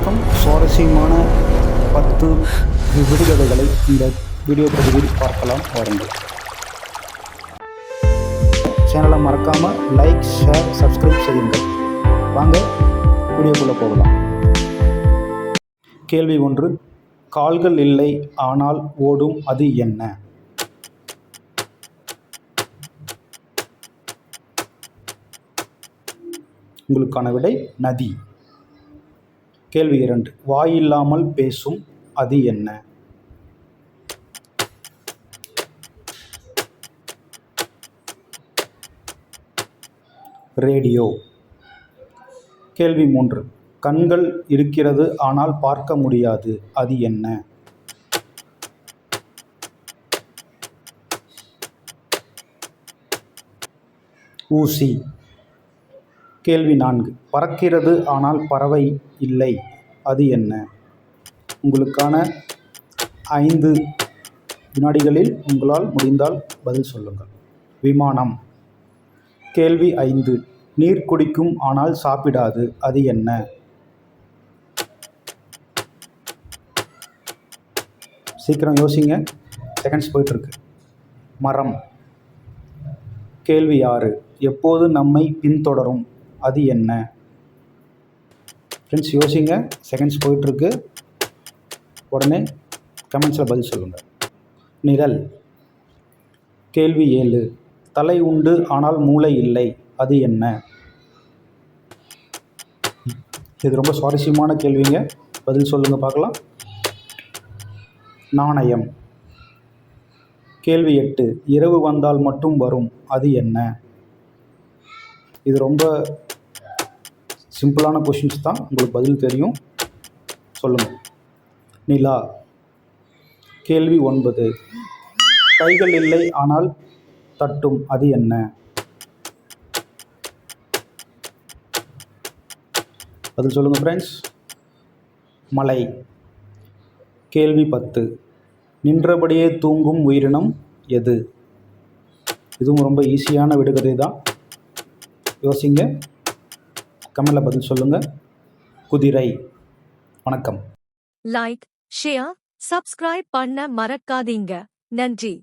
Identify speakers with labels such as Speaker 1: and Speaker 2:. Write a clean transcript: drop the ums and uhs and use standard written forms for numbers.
Speaker 1: அனைவருக்கும் சுவாரஸ்யமான 10 விடுகதைகளை இந்த வீடியோ பதிவில் பார்க்கலாம் வாருங்கள். சேனலை மறக்காமல் லைக், ஷேர், சப்ஸ்கிரைப் செய்யுங்கள். வாங்க வீடியோக்குள்ளே போகலாம். கேள்வி 1. கால்கள் இல்லை ஆனால் ஓடும் அது என்ன? உங்களுக்கான விடை நதி. கேள்வி 2. வாயில்லாமல் பேசும் அது என்ன? ரேடியோ. கேள்வி 3. கண்கள் இருக்கிறது ஆனால் பார்க்க முடியாது அது என்ன? ஊசி. கேள்வி 4. பறக்கிறது ஆனால் பறவை இல்லை அது என்ன? உங்களுக்கான 5 வினாடிகளில் உங்களால் முடிந்தால் பதில் சொல்லுங்கள். விமானம். கேள்வி 5. நீர் குடிக்கும் ஆனால் சாப்பிடாது அது என்ன? சீக்கிரம் யோசிங்க, செகண்ட்ஸ் போயிட்டுருக்கு. மரம். கேள்வி 6. எப்போது நம்மை பின்தொடரும் அது என்ன? ஃப்ரெண்ட்ஸ் யோசிங்க, செகண்ட்ஸ் போயிட்டுருக்கு. உடனே கமெண்ட்ஸில் பதில் சொல்லுங்கள். நிழல். கேள்வி 7. தலை உண்டு ஆனால் மூளை இல்லை அது என்ன? இது ரொம்ப சுவாரஸ்யமான கேள்விங்க, பதில் சொல்லுங்கள் பார்க்கலாம். நாணயம். கேள்வி 8. இரவு வந்தால் மட்டும் வரும் அது என்ன? இது ரொம்ப சிம்பிளான கொஷின்ஸ் தான், உங்களுக்கு பதில் தெரியும், சொல்லுங்கள். நிலா. கேள்வி 9. கைகள் இல்லை ஆனால் தட்டும் அது என்ன? பதில் சொல்லுங்கள் ஃப்ரெண்ட்ஸ். மலை. கேள்வி 10. நின்றபடியே தூங்கும் உயிரினம் எது? இதுவும் ரொம்ப ஈஸியான விடுகதை தான், யோசிங்க, கமெண்ட்ல பதில் சொல்லுங்கள். குதிரை. வணக்கம்.
Speaker 2: லைக், ஷேர், சப்ஸ்கிரைப் பண்ண மறக்காதீங்க. நன்றி.